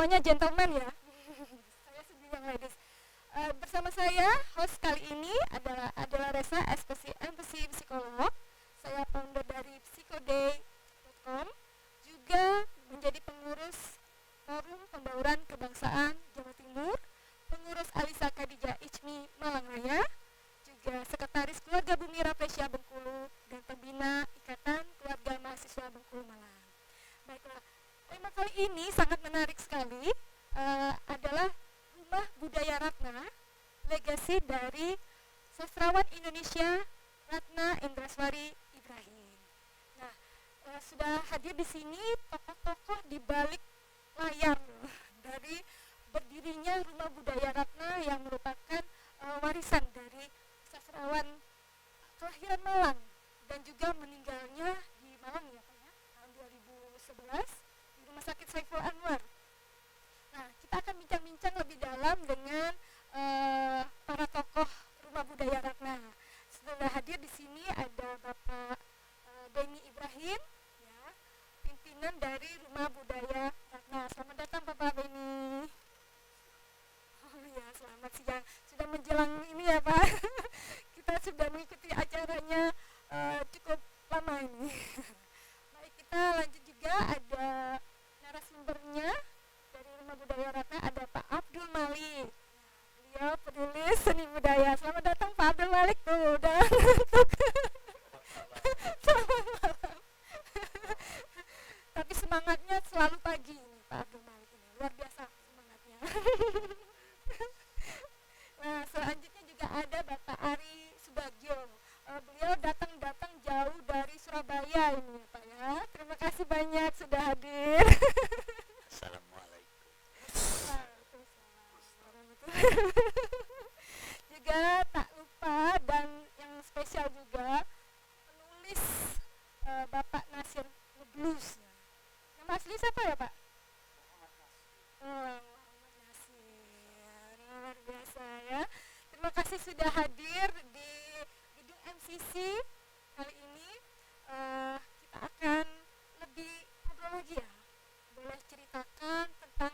semuanya gentleman ya. Saya sendiri yang ladies. Bersama saya host kali ini adalah Resa, empathy psikolog. Saya founder dari psychoday.com, juga menjadi pengurus Forum Pembauran Kebangsaan Jawa Timur, pengurus Alisa Khadijah Ichmi Malang Raya, juga sekretaris keluarga Bumi Rafflesia Bengkulu dan pembina Ikatan Keluarga Mahasiswa Bengkulu Malang. Baiklah, tema kali ini sangat menarik sekali, adalah Rumah Budaya Ratna, legasi dari sastrawan Indonesia Ratna Indraswari Ibrahim. Nah, sudah hadir di sini tokoh-tokoh di balik layar dari berdirinya Rumah Budaya Ratna yang merupakan warisan dari sastrawan kelahiran Malang dan juga meninggalnya di Malang ya Pak ya, tahun 2011 di Rumah Sakit Saiful Anwar. Nah, kita akan bincang-bincang lebih dalam dengan para tokoh Rumah Budaya Ratna. Sudah hadir di sini ada Bapak Benny Ibrahim, ya, pimpinan dari Rumah Budaya Ratna. Selamat datang Bapak Benny. Oh ya, selamat siang. Sudah menjelang ini ya Pak. Kita sudah mengikuti acaranya cukup lama ini. Baik, kita lanjut juga ada narasumbernya dari Rumah Budaya Ratna, ada Pak Abdul Malik. Beliau penulis seni budaya. Selamat datang Pak Abdul Malik tuh. Udah selamat malam. Tapi semangatnya selalu pagi ini Pak Abdul Malik ini. Luar biasa semangatnya. Nah, selanjutnya juga ada Bapak Ari Subagio. Beliau datang jauh dari Surabaya ini ya Pak ya. Terima kasih banyak sudah hadir. Assalamualaikum. Juga tak lupa dan yang spesial juga penulis Bapak Nasir Blues. Nama asli siapa ya Pak? Muhammad Nasir. Luar biasa ya. Terima kasih sudah hadir di gedung MCC kali ini. Kita akan lebih ngobrol lagi ya. Boleh ceritakan tentang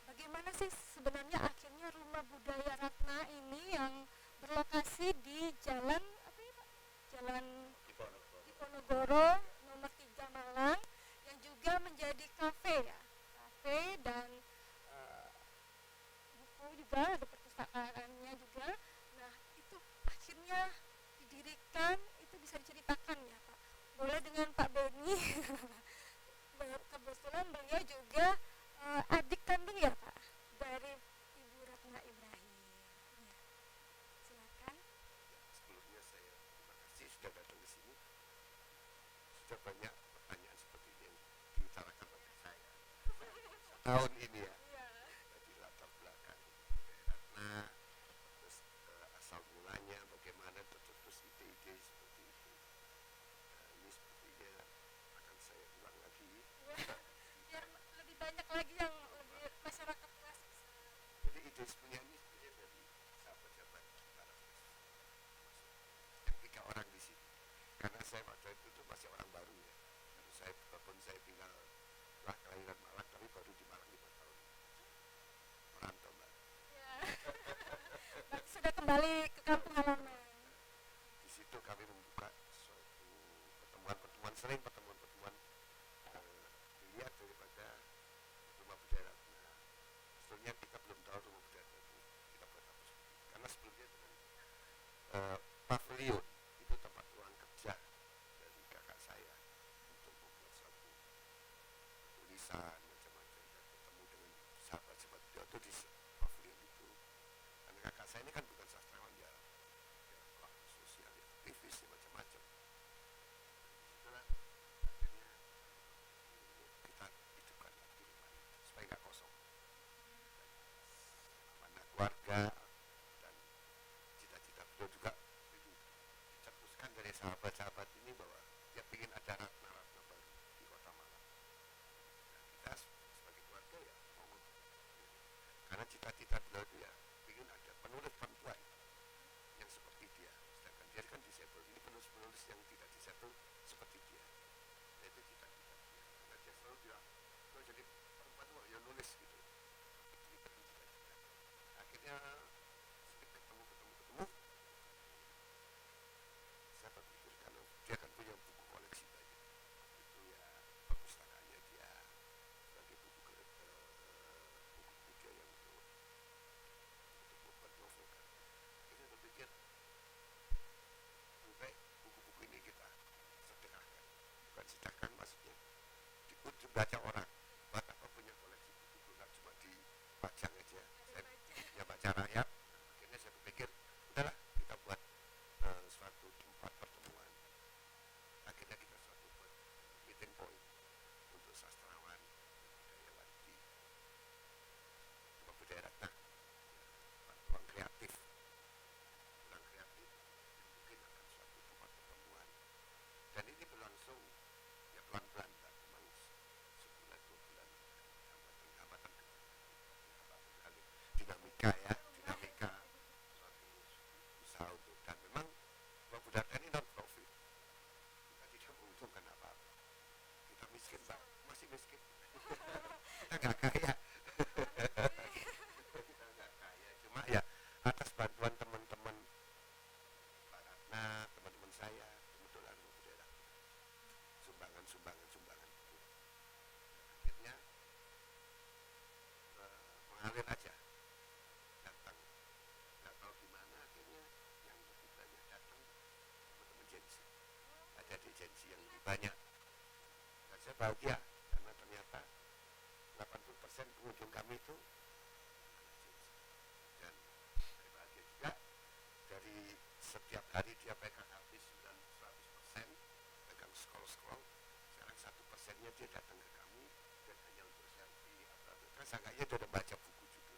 bagaimana sih sebenarnya akhirnya Rumah Budaya Ratna ini yang berlokasi di Jalan apa ya Pak? Jalan Diponegoro nomor 3 Malang, yang juga menjadi kafe ya. Kafe dan buku juga, ada perpustakaannya juga. Nah, itu akhirnya didirikan, itu bisa diceritakan ya Pak. Boleh dengan Pak Benny. Kebetulan beliau juga adik kandung ya Pak dari Ibu Ratna Ibrahim. Ya. Silakan. Sebelumnya saya terima kasih sudah datang ke sini. Sudah banyak pertanyaan seperti ini yang diutarakan pada saya tahun ini ya. Jadi latar belakang Ratna, terus asal mulanya bagaimana, terus ide-ide seperti itu. Ini sepertinya akan saya ulang lagi. Biar lebih banyak lagi yang lebih masyarakat luas. Jadi ide sebenarnya ini sebenarnya dari sahabat-sahabat para yang 3 orang di sini. Karena saya waktu itu masih orang baru ya. Karena saya walaupun saya tinggal kelahiran Malang, tapi baru di Malang 5 tahun. Merantau Mbak. Ya. Berarti sudah kembali ke kampung halaman. Di situ kami membuka suatu pertemuan-pertemuan, sering pertemuan-pertemuan dilihat daripada Rumah Budaya Ratna. Sebetulnya kita belum tahu Rumah Budaya Ratna itu kita buat apa seperti itu. Karena sebelumnya dengan pavilion itu tempat ruang kerja dari kakak saya untuk membuat suatu tulisan macam-macam, dan ketemu dengan sahabat-sahabat beliau itu di pavilion itu. Karena kakak saya ini kan bukan sastrawan ya pelaku sosial ya, aktivis ya, macam-macam. Disitulah akhirnya kita hidupkan lagi rumah itu supaya nggak kosong. Amanah keluarga dan cita-cita beliau juga itu dicetuskan dari sahabat-sahabat ini bahwa dia ingin ada Ratna-Ratna baru di Kota Malang. Nah, kita dibaca orang. Buat apa punya koleksi buku nggak cuma dipajang aja. Ya baca rakyat. Akhirnya saya berpikir, udahlah kita buat suatu tempat pertemuan. Akhirnya kita suatu buat meeting point untuk sastrawan, budayawan di Rumah Budaya Ratna. Ruang kreatif yang mungkin akan suatu tempat pertemuan, dan ini berlangsung ya pelan-pelan, Mbak. Memang sebulan 2 bulan hambatan kali dinamika suatu usaha untuk, dan memang Rumah Budaya ini non profit, kita tidak menguntungkan apa-apa, kita miskin, Mbak, masih miskin. Kita nggak kaya. Kita nggak kaya, cuma ya atas bantuan teman-teman Pak Ratna, teman-teman saya, kebetulan Rumah Budaya sumbangan buku, akhirnya mengalir aja, datang, nggak tahu gimana, akhirnya yang lebih banyak datang teman-teman Gensi, ada di Gensi yang lebih banyak, dan saya bahagia karena ternyata 80% pengunjung kami itu, dan saya bahagia juga dari setiap hari dia pegang habis 100%, pegang scroll, sekarang 1%-nya dia datang ke kami dan hanya untuk selfie atau kan seenggaknya dia udah baca buku juga,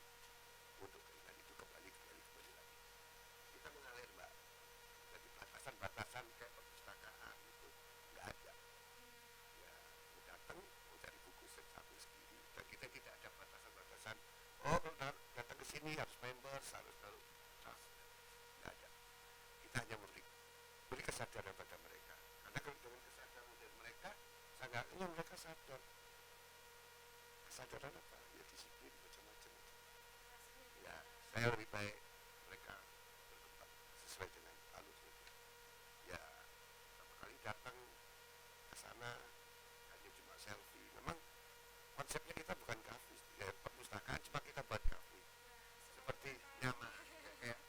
untuk keinginan itu kembali lagi. Kita mengalir, Mbak, jadi batasan kayak perpustakaan itu nggak ada. Ya, mau datang, mau cari buku sambil sendiri, dan kita tidak ada batasan, oh datang ke sini harus members, harus trust, nggak ada. Kita hanya beri kesadaran pada mereka, karena kalau dengan kesadaran dari mereka, seenggaknya mereka sadar. Kesadaran apa? Ya disiplin macam-macam. Ya, saya lebih baik mereka berkembang sesuai dengan alurnya. Ya, beberapa kali datang ke sana hanya cuma selfie. Memang konsepnya kita bukan kafe, ya perpustakaan, cuma kita buat kafe. Seperti nyaman, kayak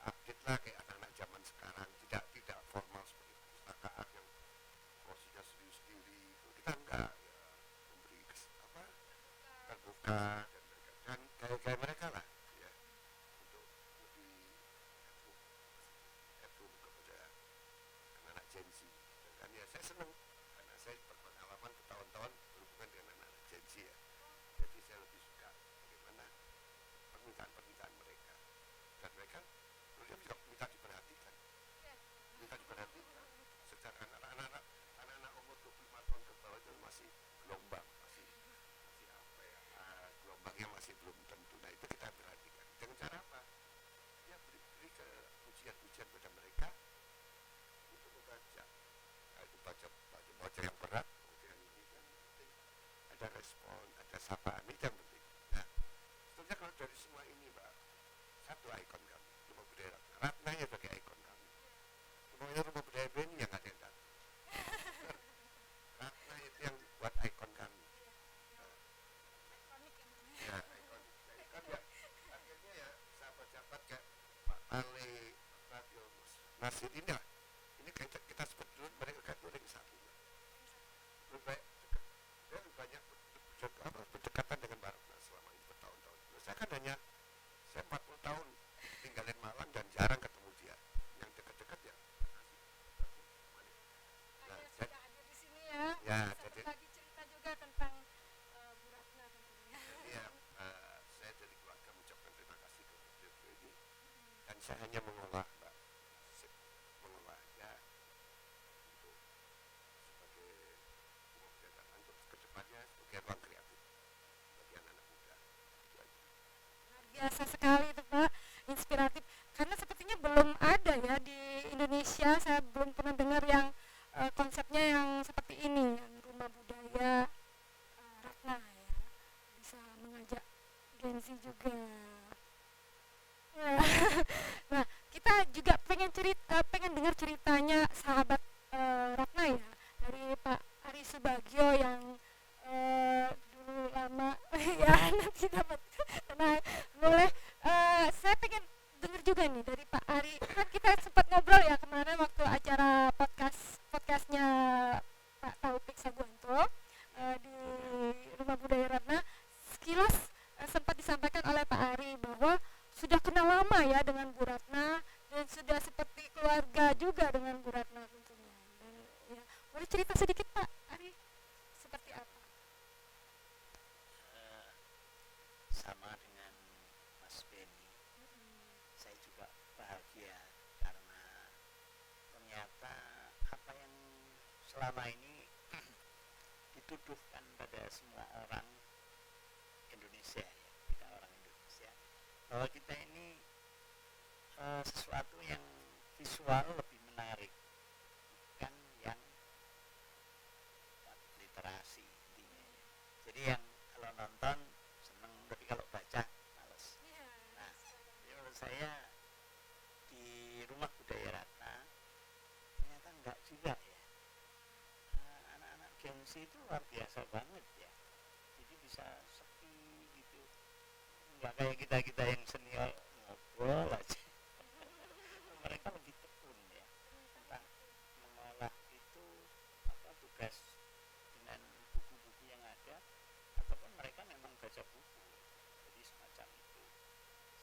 update lah, kayak anak-anak zaman sekarang, tidak formal seperti perpustakaan yang porsinya sendiri. Kita enggak, ya memberi terbuka dan kayak mereka lah, ya, untuk lebih headroom kepada anak-anak Gensi. Dan kan ya saya senang karena saya berpengalaman bertahun-tahun berhubungan dengan anak-anak Gensi, ya. Jadi saya lebih suka bagaimana permintaan mereka, dan mereka juga minta diperhatikan secara anak-anak umur 25 tahun ke bawah itu masih gelombang, masih apa ya, gelombangnya masih belum tentu. Nah, itu kita perhatikan dengan cara apa? Ya beri ke ujian pada mereka untuk membaca. Nah, itu baca yang berat, kemudian ini kan penting ada respon, ada sapaan, ini yang penting. Nah, sebenarnya kalau dari semua ini, Mbak, satu ikon kami, Rumah Budaya Ratna ya sebagai ikon kami. Rumah Budaya Beni yang ada yang datang. Ratna itu yang buat ikon kami. Ya, ikon ya. Akhirnya ya sahabat-sahabat kayak Pak Ale, Pak Radio, Nasir ini lah. Ini kita sebut dulu mereka kan ring satu. Lebih baik dia lebih banyak berdekatan dengan Mbak Ratna selama ini bertahun-tahun. Saya kan saya 40 tahun tinggalin Malang dan jarang ketemu dia. Yang dekat-dekat ya. Nah, sudah hadir di sini ya. Ya, bisa berbagi cerita juga tentang Bu Ratna tentunya. Jadi ya, saya dari keluarga mengucapkan terima kasih ke beliau ini, dan saya hanya mengolah, Mbak, mengolah aja untuk sebagai untuk kedepannya sebagai ruang kreatif bagi anak-anak muda. Itu aja. Luar biasa sekali itu, Pak, inspiratif, karena sepertinya belum ada ya di Indonesia. Saya belum pernah dengar yang konsepnya yang seperti ini, yang rumah budaya Ratna ya, bisa mengajak Gensi juga. Nah, kita juga pengen dengar ceritanya sahabat Ratna ya, dari Pak Ari Subagio yang dulu lama ya, nanti dapat. Nah, boleh saya pengen dengar juga nih dari Pak Ari. Kan kita sempat ngobrol ya kemarin waktu acara podcastnya Pak Taufik Saguanto di dituduhkan pada semua orang Indonesia ya, kita orang Indonesia, bahwa kita ini sesuatu yang visual lebih menarik, bukan yang literasi intinya ya. Jadi yang kalau nonton seneng, tapi kalau baca males. Nah, jadi menurut saya di Rumah Budaya Ratna ternyata enggak juga ya. Anak-anak Gen Z itu luar biasa banget ya. Jadi bisa sepi gitu, enggak kayak kita yang senior ngobrol aja. Mereka lebih tekun ya tentang mengolah itu, apa tugas dengan buku-buku yang ada, ataupun mereka memang baca buku, jadi semacam itu.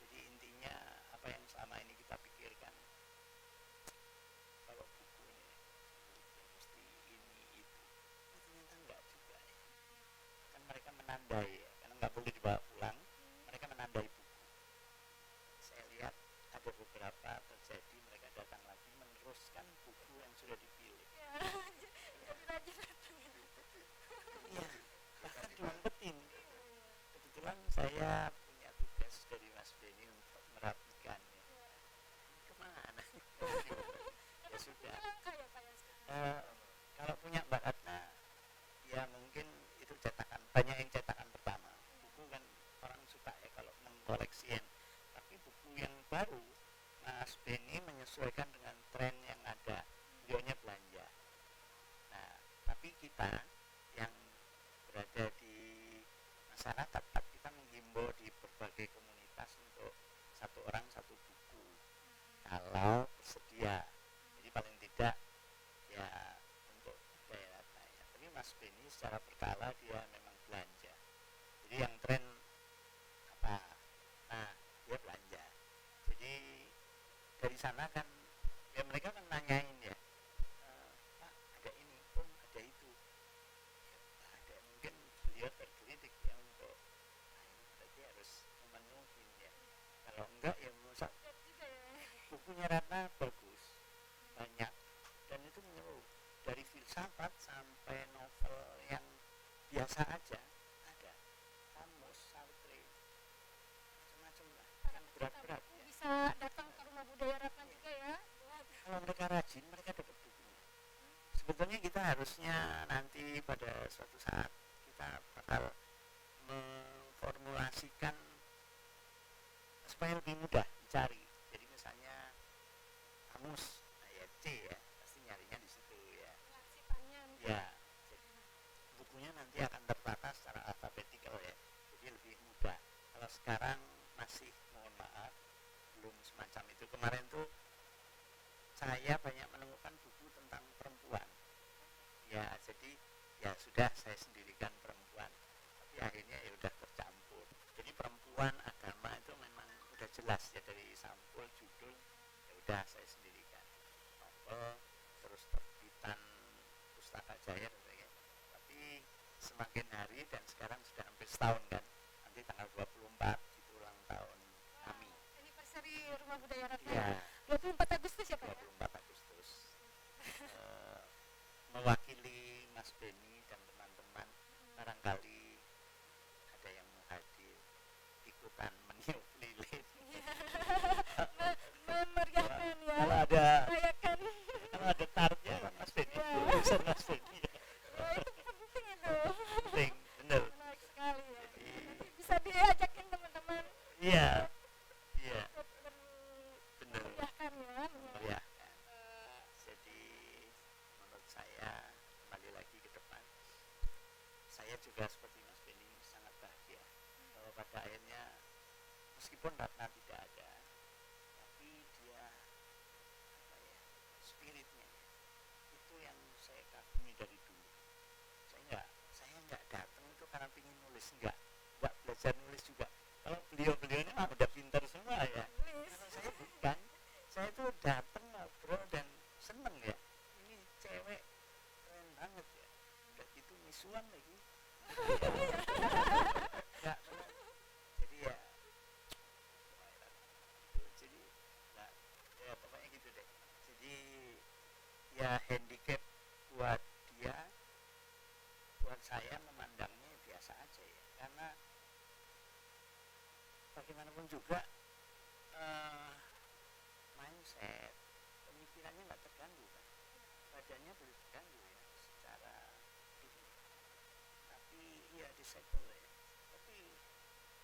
Jadi intinya apa yang selama ini kita pikirkan, kalau buku ini mesti ini itu, ternyata enggak juga ya. Kan mereka menandai ya, karena nggak boleh dibawa pulang, mereka menandai buku. Saya lihat ada beberapa terjadi, mereka datang lagi meneruskan buku yang sudah dipilih. Iya, bahkan diumpetin. Kebetulan saya punya tugas dari Mas Beni untuk merapikannya. Kemana? Ya sudah. Kalau punya Mbak Ratna, ya mungkin itu cetakan, banyak yang cetakan pertama. Buku kan orang suka ya kalau mengkoleksi. Tapi buku yang baru, Mas Beni menyesuaikan dengan tren yang ada, beliaunya belanja. Nah, tapi kita yang berada di masyarakat, kita menghimbau di berbagai komunitas untuk satu orang satu buku, kalau bersedia. Jadi paling tidak ya untuk daerah ya. Tapi Mas Beni secara berkala dia memang belanja. Jadi yang tren apa? Nah, dia belanja. Jadi dari sana kan ya mereka kan nanyain ya, Pak ada ini, Om ada itu ya, ada. Mungkin beliau tergelitik ya untuk berarti harus memenuhi ya. Kalau enggak ya masa bukunya Ratna bagus, banyak, dan itu menyeluruh dari filsafat sampai novel yang biasa aja ada, kamus, Sartre, macam-macam lah, yang berat-berat ya. Bisa datang ke Rumah Budaya Ratna juga ya. Kalau mereka rajin, mereka dapat bukunya. Sebetulnya kita harusnya nanti pada suatu saat kita bakal memformulasikan supaya lebih mudah dicari. Jadi misalnya kamus, ayat C ya, pasti nyarinya di situ ya. Ya, jadi bukunya nanti akan tertata secara alfabetikal ya, jadi lebih mudah. Kalau sekarang masih, mohon maaf, belum semacam itu. Kemarin tuh saya banyak menemukan buku tentang perempuan. Ya, jadi ya sudah saya sendirikan perempuan. Tapi akhirnya ya udah tercampur. Jadi perempuan, agama itu memang udah jelas ya dari sampul judul. Ya udah saya sendirikan. Novel, terus terbitan Pustaka Jaya dan sebagainya. Tapi semakin hari dan sekarang sudah hampir setahun kan. Nanti tanggal 24 itu ulang tahun kami. Anniversary Rumah Budaya Ratna. Ya. 24 Agustus ya Pak? 24 Agustus. Mewakili Mas Beni dan teman-teman, barangkali ada yang mau hadir ikutan meniup lilin. Memeriahkan ya. Kalau ada Merayakan. kalau ada tartnya kan Mas Beni, tulisan Mas Beni. Wah, itu penting itu. Penting, bener. Menarik sekali ya. Jadi, Nanti bisa diajakin teman-teman. iya, iya, Ikut bener. memeriahkan ya. Ya, jadi menurut saya kembali lagi ke depan, saya juga seperti Mas Beni sangat bahagia bahwa pada akhirnya meskipun Ratna tidak ada, tapi dia apa ya, spiritnya itu yang saya kagumi dari dulu. Saya nggak datang itu karena ingin nulis, nggak belajar nulis juga. Kalau beliau ini mah udah pintar semua ya. Kalau saya bukan, saya tuh datang ngobrol dan seneng ya. Ini cewek keren banget ya. Udah gitu misuan lagi. Nggak, jadi ya, jadi nggak, ya pokoknya gitu deh. Jadi ya handicap buat dia, buat saya memandangnya biasa aja ya, karena bagaimanapun juga mindset pemikirannya nggak terganggu kan, badannya boleh terganggu ya secara fisik, tapi ya disable ya, tapi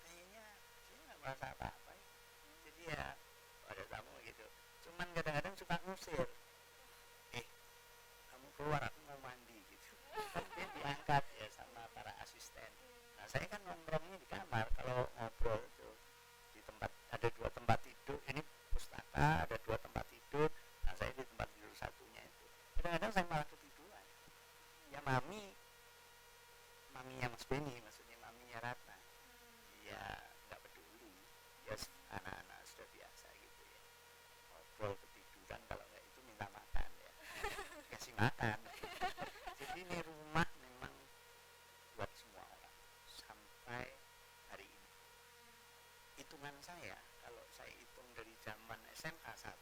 kayaknya dia nggak merasa apa-apa ya. Jadi ya ada tamu gitu, cuman kadang-kadang suka ngusir, kamu keluar aku mau mandi gitu, kan dia diangkat ya sama para asisten. Nah saya kan nongkrongnya di kamar kalau ngobrol itu, di tempat ada 2 tempat tidur, ini pustaka ada 2 tempat tidur, nah saya di tempat tidur satunya itu, kadang-kadang saya malah ketiduran ya. Maminya Mas Benny, maksudnya maminya Ratna ya nggak peduli ya, anak-anak sudah biasa gitu ya, ngobrol ketiduran, kalau nggak itu minta makan ya, kasih makan. Jadi ini rumah memang buat semua orang sampai hari ini. Hitungan saya, kalau saya hitung dari zaman SMA 1,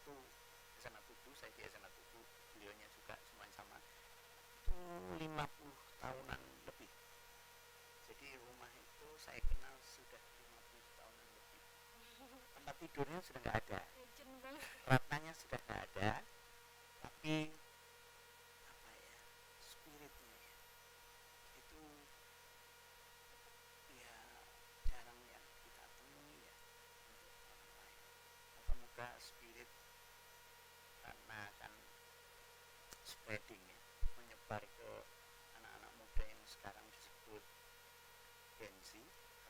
SMA 7, saya di SMA 7, beliaunya juga semuanya sama, itu 50 tahunan lebih. Jadi rumah itu saya kenal sudah 50 tahunan lebih. Tempat tidurnya sudah nggak ada, ratnanya sudah nggak ada, tapi apa ya, spiritnya ya, itu ya jarang yang kita temui ya untuk orang lain. Moga-moga spirit, karena kan spreading ya, menyebar ke anak-anak muda yang sekarang disebut Gen Z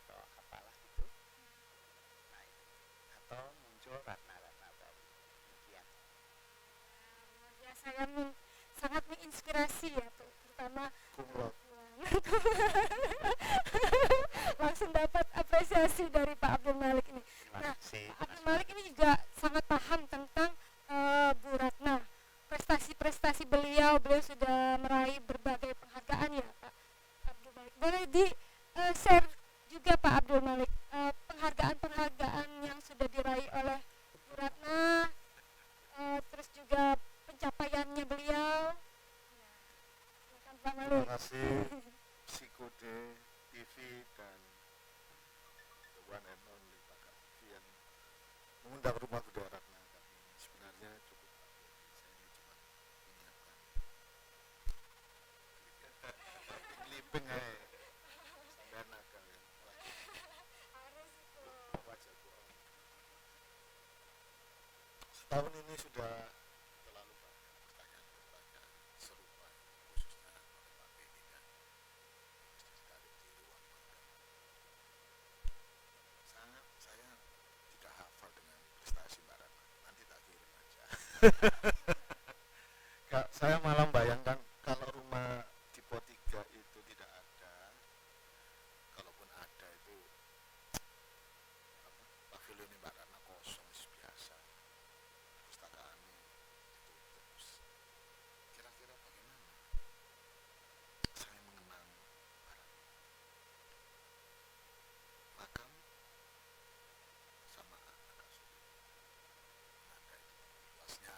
atau apalah itu, nah itu, atau muncul ratna-ratna baru. Demikian. Luar biasa ya, sangat menginspirasi ya, terutama Kumlot. langsung dapat apresiasi dari Pak Abdul Malik ini. Terima Nah, kasih. Pak Abdul Malik ini juga sangat paham tentang Bu Ratna, prestasi-prestasi beliau sudah meraih berbagai penghargaan ya Pak Abdul Malik. Boleh di share juga Pak Abdul Malik penghargaan-penghargaan yang sudah diraih oleh Bu Ratna, terus juga pencapaiannya beliau. Silakan Pak Malik. Terima kasih Psikode TV dan the one and only Pak TV yang mengundang Rumah Budaya Ratna kami. Sebenarnya cukup Pak, saya ini cuma menyiapkan clipping aja sampai naga ya. Wajah gua. Setahun ini sudah terlalu banyak pertanyaan-pertanyaan serupa, khususnya oleh Pak Benny dan sekali di ruang makan. Saya tidak hafal dengan prestasi Mbak Ratna, nanti tak kirim aja. Saya malah membayangkan kalau rumah tipe 3 itu tidak ada, kalaupun ada itu pavilion Mbak Ratna kosong biasa, perpustakaan ditutup. Kira-kira bagaimana saya mengenang Mbak Ratna? Makam sama agak sulit. Maka itu luasnya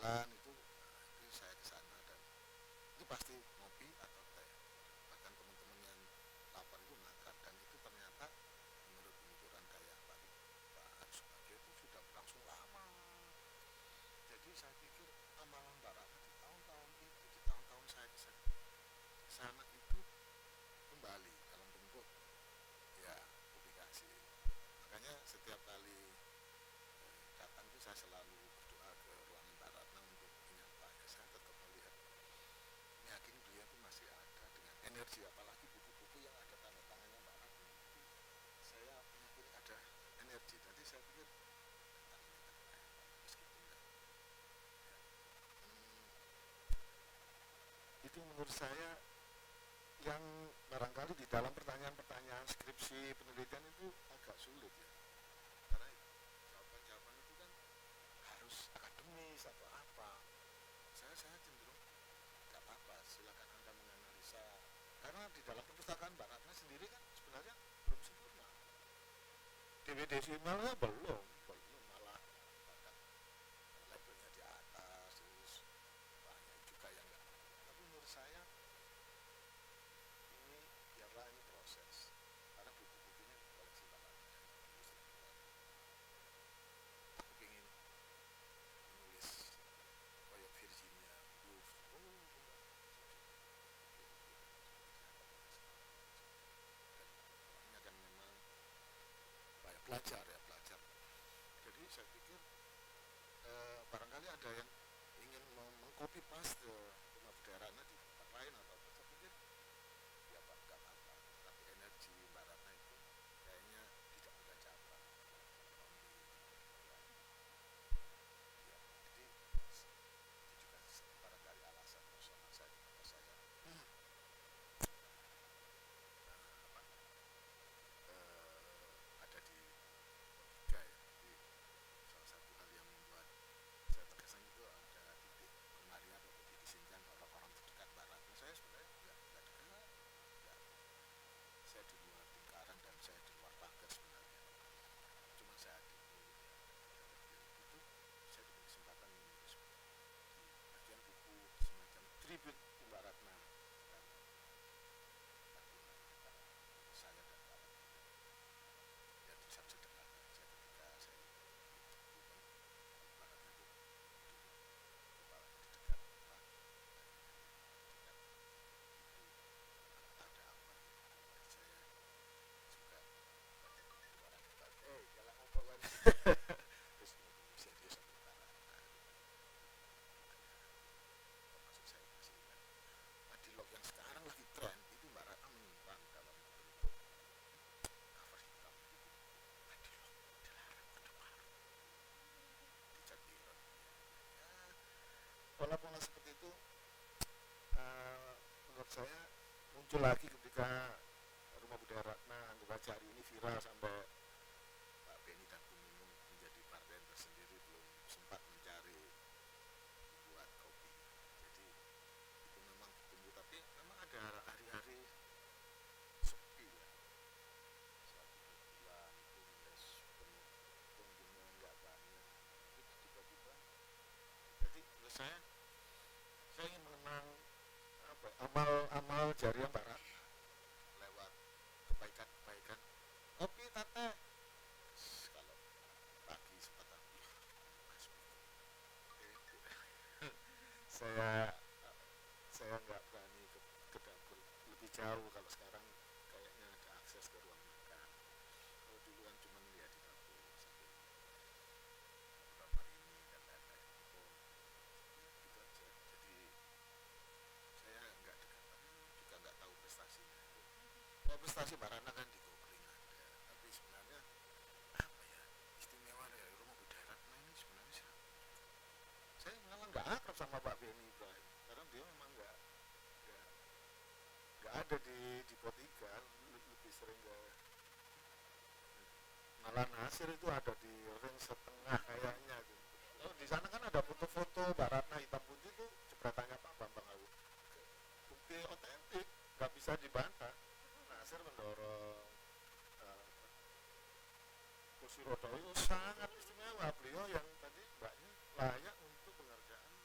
jalan itu saya ke sana dan itu pasti ngopi atau teh. Bahkan teman-teman yang lapar itu makan dan itu ternyata menurut penuturan kayak Pak Suparjo itu sudah berlangsung lama. Jadi saya pikir amalan Mbak Ratna di tahun-tahun itu, di tahun-tahun saya ke sana itu kembali dalam bentuk ya publikasi. Makanya setiap kali datang itu saya selalu berdoa ke ruangan Mbak Ratna untuk menyampaikan. Saya tetap melihat, meyakini beliau itu masih ada dengan energi, apalagi buku-buku yang ada tanda tangannya Mbak Ratna itu saya meyakini ada energi. Jadi saya pikir meskipun enggak ya, itu menurut saya yang barangkali di dalam pertanyaan-pertanyaan skripsi penelitian itu agak sulit ya, karena jawaban-jawaban itu kan harus akademis atau apa. Saya cenderung nggak apa-apa, silakan Anda menganalisa, karena di dalam perpustakaan Mbak Ratna sendiri kan sebenarnya belum sempurna, desimalnya belum malah bahkan labelnya di atas, terus banyak juga yang enggak. Tapi menurut saya ini biarlah ini proses, karena buku-bukunya koleksi Mbak Ratna aku ingin menulis kayak Virginia Woolf, dan orangnya kan memang banyak belajar. Jadi saya pikir barangkali ada yang ingin mengcopy paste Rumah Budaya Ratna di tempat lain atau apa. Saya pikir ya Pak, nggak apa-apa, tapi energi Mbak Ratna itu kayaknya tidak mudah capai. Ya, jadi itu juga barangkali alasan personal saya kenapa saya ada di tiga ya. Jadi salah satu hal yang membuat saya terkesan itu ada titik pengarian atau titik sinjan orang-orang terdekat Mbak Ratna. Saya sebenarnya nggak dekat, nggak. Saya di luar lingkaran dan saya di luar pagar sebenarnya. Cuma saya di itu saya diberi kesempatan menulis di bagian buku semacam tribute to Mbak Ratna dan saya dan Mbak Ratna. Ya tulisan sederhana saya ketika saya Mbak Ratna itu kepala di dekat Pak dan ada apa dan saya juga jalan apa kan terus serius sama Mbak Ratna. Termasuk saya kasih kan Adilog yang sekarang lagi tren itu Mbak Ratna menyimpan dalam bentuk cover hitam itu Adilog dilarang Orde Baru dicat biron ya. Pola-pola seperti itu menurut saya muncul lagi ketika Rumah Budaya Ratna Anggurajari ini viral sampai Pak Beni dan Bu Nunung menjadi partai tersendiri, belum sempat mencari buat kopi. Jadi itu memang tumbuh, tapi memang ada hari-hari sepi ya, 1-2 bulan itu kunjungan nggak banyak, itu tiba-tiba. Jadi menurut saya ingin mengenang apa amal jariah Mbak Ratna lewat kebaikan kopi tete. Kalau pagi sempat aku Mas saya nggak berani ke dapur lebih jauh. Kalau sekarang kayaknya ada akses ke ruang makan. Kalau dulu kan cuma lihat di dapur sambil beberapa ini dan lain-lain. Gitu aja. Jadi saya nggak dekat, tapi juga nggak tahu prestasinya. Kalau prestasi Mbak Ratna kan di googling ada, tapi sebenarnya apa ya istimewa dari Rumah Budaya Ratna ini sebenarnya siapa? Saya malah nggak akrab sama Pak Beni Ibrahim karena dia memang nggak ada di Potiga, lebih sering ke malah Nasir itu ada di ring setengah kayaknya gitu. Oh, di sana kan ada foto-foto Mbak Ratna hitam putih itu jepretannya Pak Bambang Awut. Bukti otentik, nggak bisa dibantah. Nasir mendorong kursi roda itu sangat istimewa. Beliau yang tadi mbaknya layak untuk penghargaan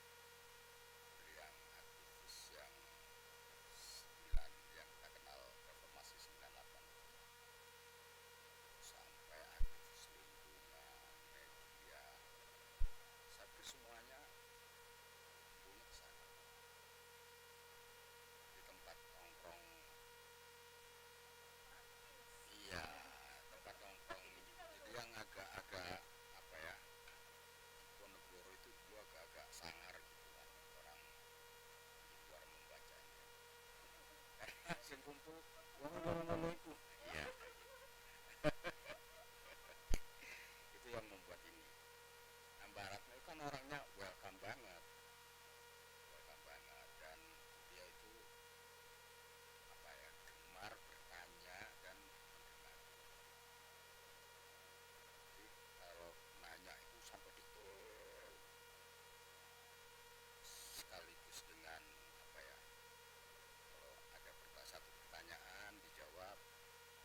kumpul ngono itu. Iya. Itu yang membuat ini. Nah, Mbak Ratna itu kan orangnya welcome banget. Welcome banget dan dia itu apa ya, gemar bertanya dan mendengar. Jadi kalau nanya itu sampai detail sekaligus dengan apa ya, kalau ada satu pertanyaan dijawab,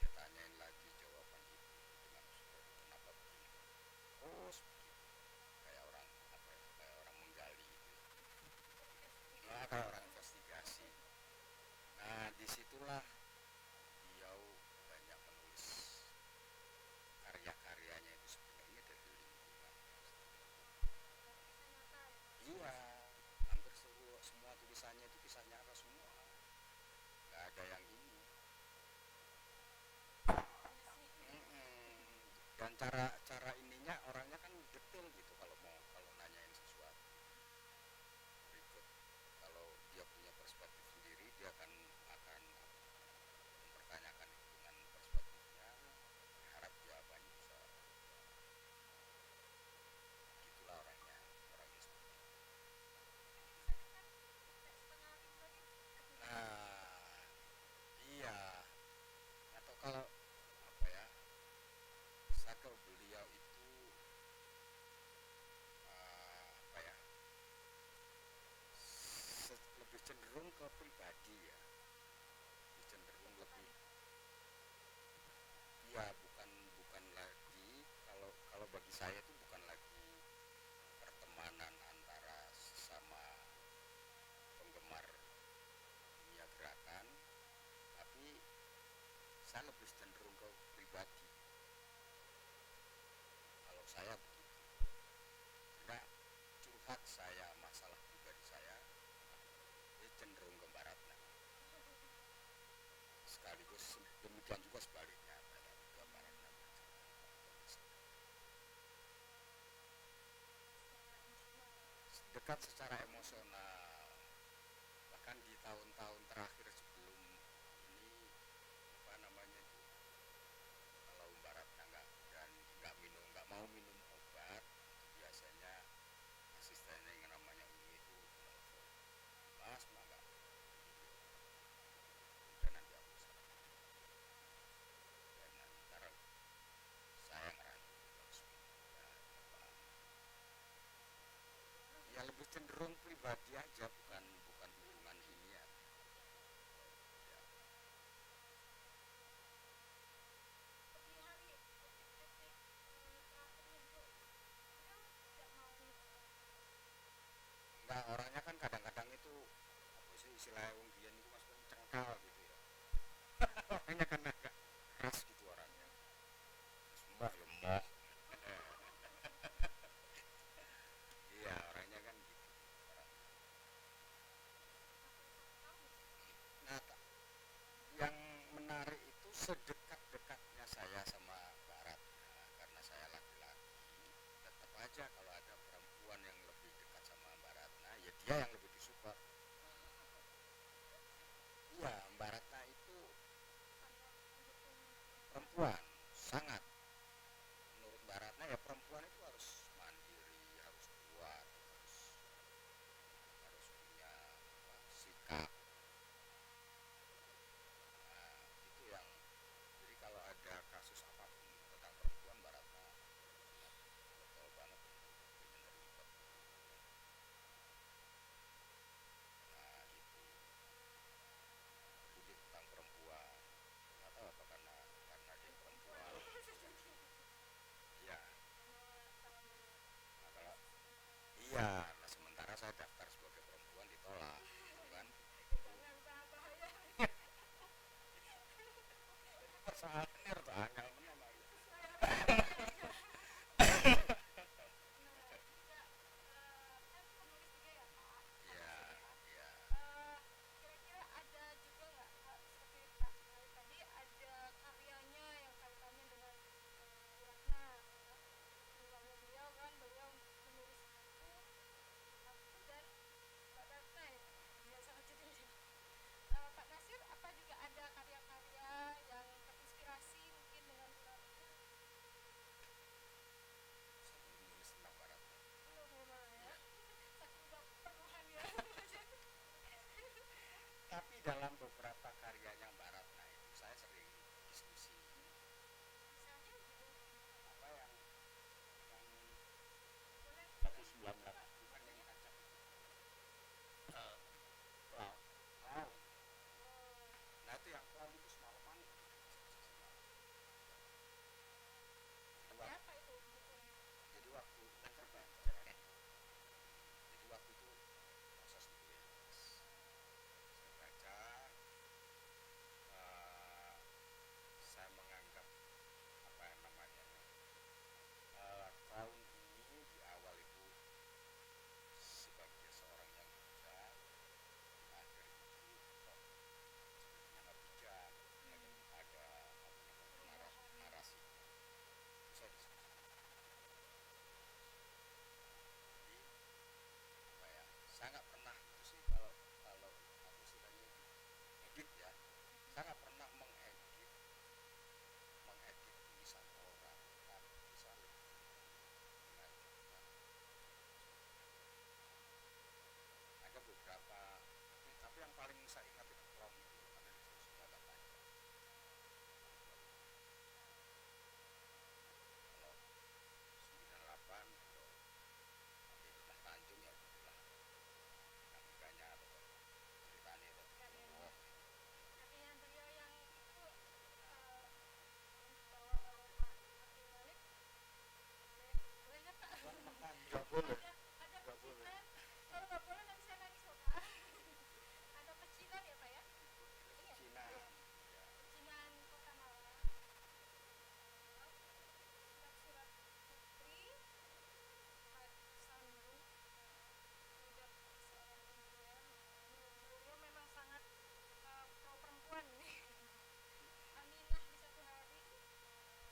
dia tanyain lagi jawaban itu dengan kenapa begini, terus kayak orang apa ya, kayak orang menggali gitu, nah kayak orang investigasi. Nah disitulah beliau banyak menulis karya-karyanya itu sebenarnya dari lingkungan. Iya, hampir semua tulisannya itu kisah nyata semua, nggak ada yang ini. Dan cara ininya orangnya kan detail gitu, kalau nanyain sesuatu berikut, kalau dia punya perspektif sendiri dia akan mempertanyakan itu dengan perspektifnya, harap jawabannya bisa, gitulah orangnya seperti itu. Nah iya, atau kalau apa ya, saya beliau itu apa ya, lebih cenderung ke pribadi ya, lebih cenderung lebih, ya bukan bukan lagi, kalau kalau bagi saya itu bukan lagi pertemanan antara sesama penggemar dunia gerakan, tapi saya lebih cenderung ke pribadi kalau saya begitu. Karena curhat saya, masalah pribadi saya, dia cenderung ke Mbak Ratna. Sekaligus demikian juga sebaliknya, kayak ke Mbak Ratna. Dekat secara emosional, bahkan di tahun-tahun terakhir sebelum ini apa namanya itu, kalau Mbak Ratna nggak mau minum obat, biasanya asistennya yang namanya Umi itu nelfon, Mas mangga, udah nanti aku salah, dan ntar saya ngerantu langsung ya, lebih cenderung pribadi aja, bukan bukan hubungan ini ya. Enggak, orangnya kan kadang-kadang itu apa sih istilahnya wong biyen itu Mas cengkal gitu ya. Orangnya kan agak keras gitu orangnya. Mbah ya moh. Iya, orangnya kan gitu. Nah, yang menarik itu sedekat-dekatnya saya sama Mbak Ratna, karena saya laki-laki, tetap aja kalau ada perempuan yang lebih dekat sama Mbak Ratna, ya dia yang lebih disupport. Iya, Mbak Ratna itu perempuan, sangat. Menurut Mbak Ratna ya perempuan itu harus mandiri, harus kuat, harus punya sikap. Nah, itu yang Tapi dalam beberapa karyanya Mbak Ratna itu saya sering diskusi apa yang 19 bukan yang tancap itu. wow. Wow. Nah itu yang pom itu semalaman. Apa itu bukunya? Jadi waktu itu proses menulis saya baca, saya menganggap apa yang namanya tahun ini di awal itu sebagai seorang yang bijak, di akhir itu kok sepertinya nggak bijak, ada apa namanya narasi. Saya diskusi. Jadi apa ya? Saya nggak pernah itu sih kalau kalau aku istilahnya edit ya. Saya nggak pernah mengedit tulisan orang, tapi bisa lebih mengajukan. Ada beberapa, tapi yang paling saya ingat itu prom itu karena di situ semua ada panjang. Kalau 98 itu nanti rumah Tanjung ya itulah dinamikanya atau ceritanya itu. Oh, Karya beliau yang itu dibawa oleh Pak Abdul Malik. Boleh nggak Pak? Nggak boleh. Ada Nggak boleh. pecinan. Kalau nggak boleh nanti saya nangis loh Pak. Ada pecinan ya Pak ya? Iya. Cina. Ya. Pecinan Kota Malang. Surat-surat putri, Pak Sandung, budak seorang perempuan. Beliau memang sangat pro perempuan nih. Aminah di satu hari.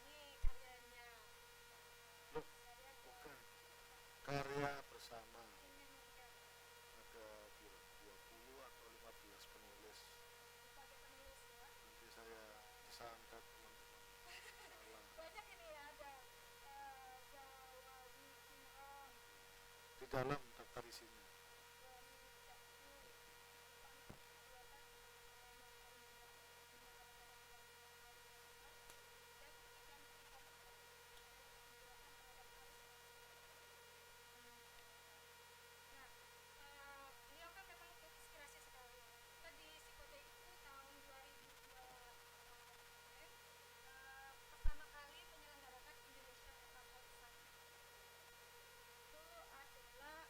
Ini karyanya. Loh, bukan. Karya bersama. Ini kan Ada 20 atau 15 penulis. sebagai penulis ya. Nanti saya disantet teman-teman. Salah. Banyak ini ya, ada Zawadi Imron, Di dalam daftar isinya. Wani Cakti, Pantai Buatan, dan ikan-ikan pembuatan terhadap arus. Nah, beliau kan memang inspirasi sekali. Kita di Psikode itu tahun 2002 kemarin pertama kali menyelenggarakan Indonesia Etapa Design. Itu adalah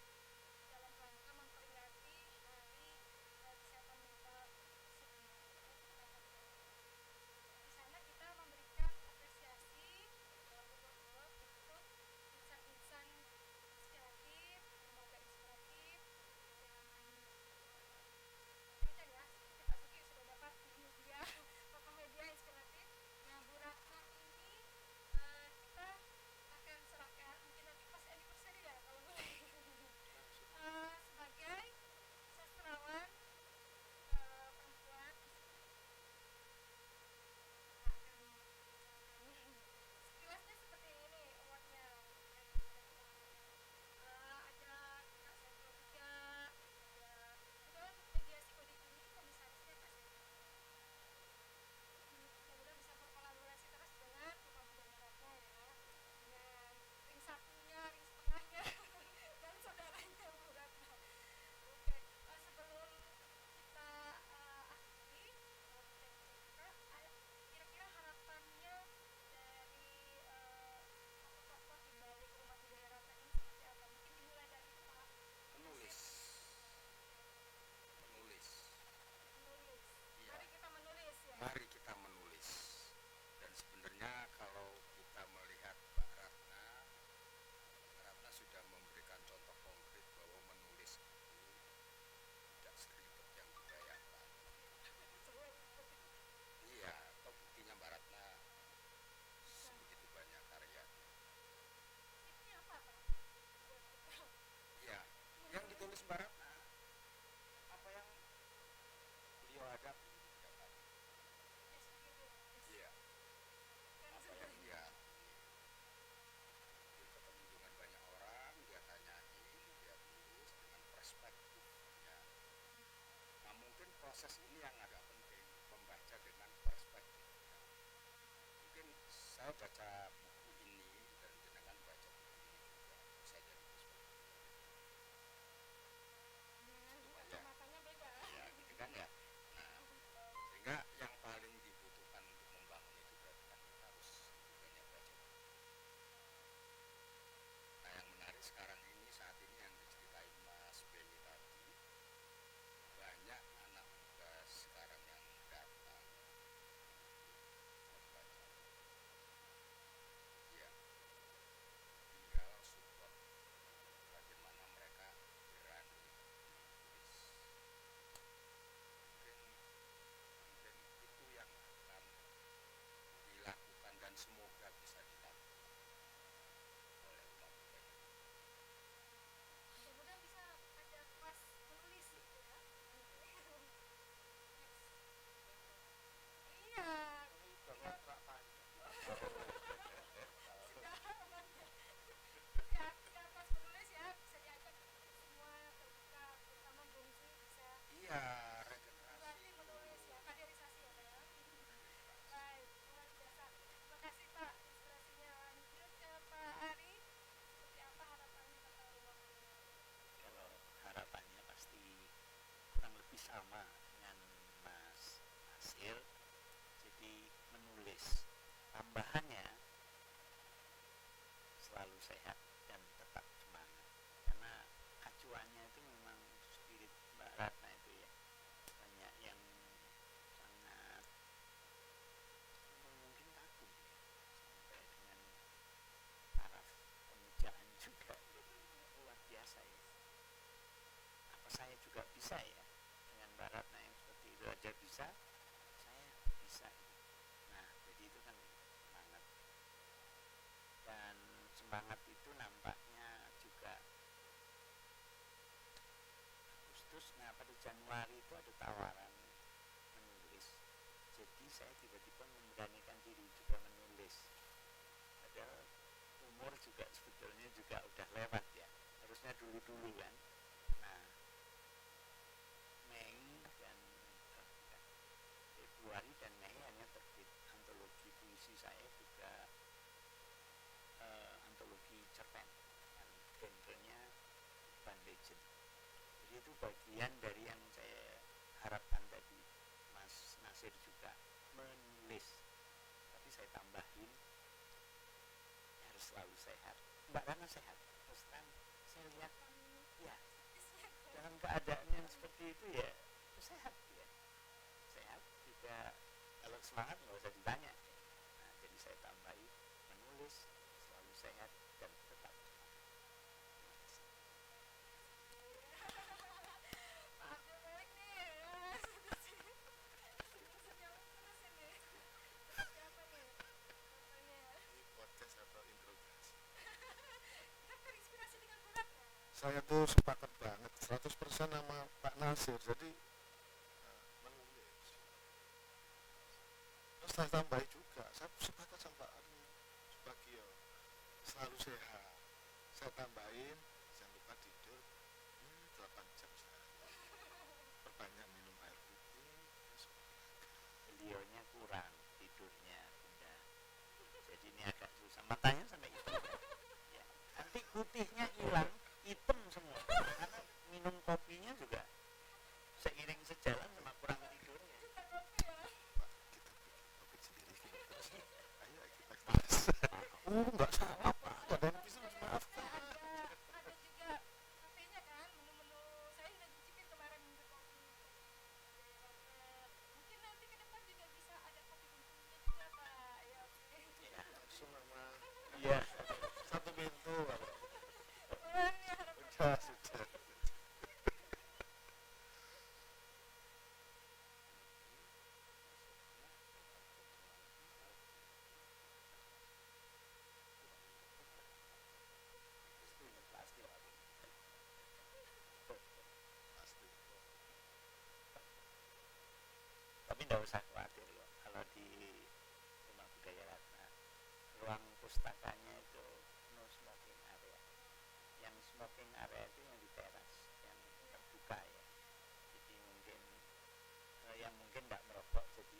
bisa, saya bisa. Nah, jadi itu kan semangat. Dan semangat itu nampaknya juga Agustus, nah pada Januari itu ada tawaran menulis. Jadi saya tiba-tiba memberanikan diri juga menulis. Padahal umur juga sebetulnya juga udah lewat ya. Harusnya dulu-dulu kan. Nah, Mei dan Februari dan Mei hanya terbit antologi puisi saya juga antologi cerpen yang genrenya urban legend. Jadi itu bagian dari yang saya harapkan tadi, Mas Nasir juga menulis. Tapi saya tambahin harus selalu sehat. Mbak Rana sehat. Terus kan saya lihat ya dalam keadaan yang seperti itu ya sehat ya. Sehat juga, kalau semangat nggak usah ditanya. Nah, jadi saya tambahin menulis, selalu sehat dan tetap semangat. Pak Abdul Malik nih, senyum terus ini. Siapa nih? Fotonya. Ini podcast atau interogasi? Kan terinspirasi dengan bulatnya. Saya tuh sepakat banget 100% sama Pak Nasir. Jadi menulis. Terus saya tambahin juga, saya sepakat sama Pak Subagio, selalu sehat. Saya tambahin jangan lupa tidur 8 jam sehari. Perbanyak minum air putih. Beliaunya kurang tidurnya, Bunda. Jadi ini agak susah. Matanya sampai hitam. Ya. Nanti putihnya hilang, hitam semua. Karena minum kopinya juga seiring sejalan sama kurang tidurnya. Pak, kita bikin topik sendiri kita terus. Ayo kita bahas. Enggak salah Pak, nggak ada yang bisa maafkan. Ada juga kafenya kan, menu-menu saya udah cicipin kemarin menu kopi. Mungkin nanti ke depan juga bisa ada kopi bungkusnya juga Pak. Ya, oke. Ya. Langsung sama Iya. satu pintu kalau Ya, udah sudah. Pasti. Tapi tidak usah khawatir loh. Kalau di Rumah Budaya Ratna, ruang pustakanya itu no smoking area. Yang smoking area itu yang di teras, yang terbuka ya. Jadi mungkin yang mungkin tidak merokok, jadi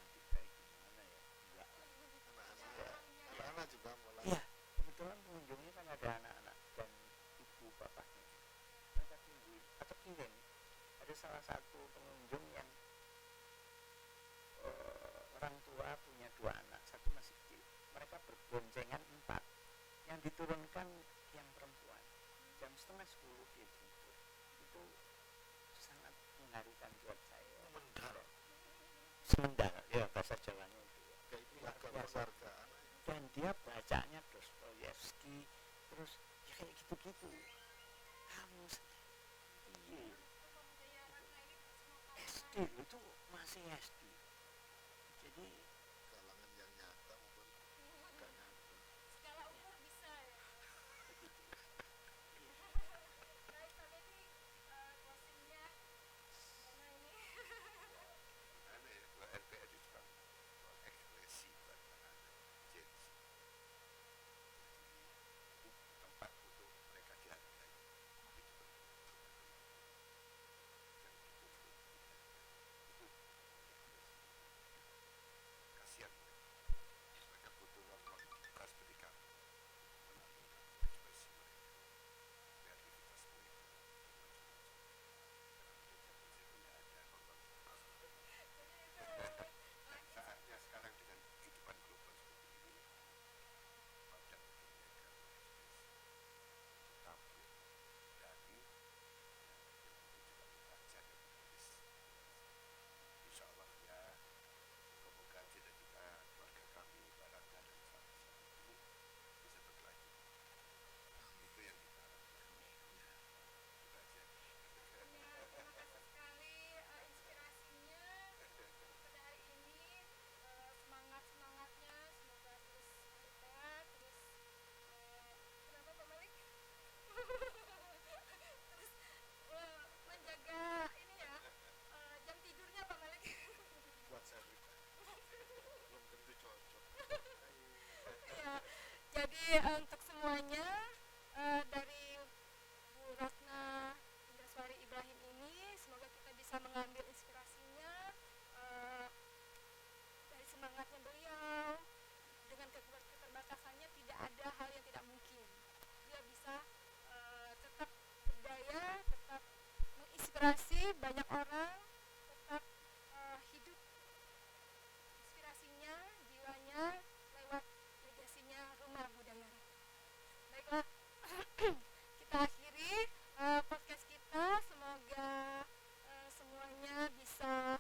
nanti kayak gimana ya? Enggak. Anak-anak juga mulai. Iya, kebetulan pengunjungnya kan ada anak-anak dan ibu bapaknya. Mereka tungguin atau kirim. Ada salah satu pengunjung yang orang tua punya 2 anak, satu masih kecil. Mereka berboncengan 4. Yang diturunkan yang perempuan. Jam 9:30 dia jemput. Itu sangat mengharukan buat saya. Mendar. Semendal, ya bahasa Jawanya itu. Ya. Kayak itu Luar agak biasa. keluargaan. Dan dia bacanya Dostoyevsky, terus ya kayak gitu-gitu. Kamu iya. SD itu masih SD. Jadi Kalangan yang nyata maupun gak nyata. segala umur bisa ya. begitu. Baik, Pak Bedi, closingnya gimana ini? Aneh ya, kalau RPR itu kan soal ekspresi buat anak-anak Gen Z. Jadi tempat untuk mereka dihargai. Itu penting. Dan itu ekspresi. untuk semuanya, dari Bu Ratna Indraswari Ibrahim ini, semoga kita bisa mengambil inspirasinya dari semangatnya beliau. Dengan keterbatasannya tidak ada hal yang tidak mungkin. Dia bisa tetap berdaya, tetap menginspirasi banyak orang, tetap hidup inspirasinya, jiwanya lewat legasinya Rumah Budaya. Baiklah, kita akhiri podcast kita. Semoga semuanya bisa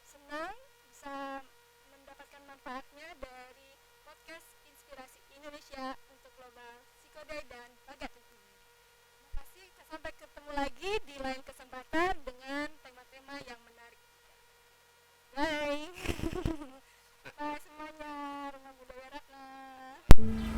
senang, bisa mendapatkan manfaatnya dari podcast Inspirasi Indonesia untuk Global Psikoday dan Bagat tentunya. Terima kasih, sampai ketemu lagi di lain kesempatan dengan tema-tema yang menarik. Bye. Bye semuanya, Rumah Budaya Ratna.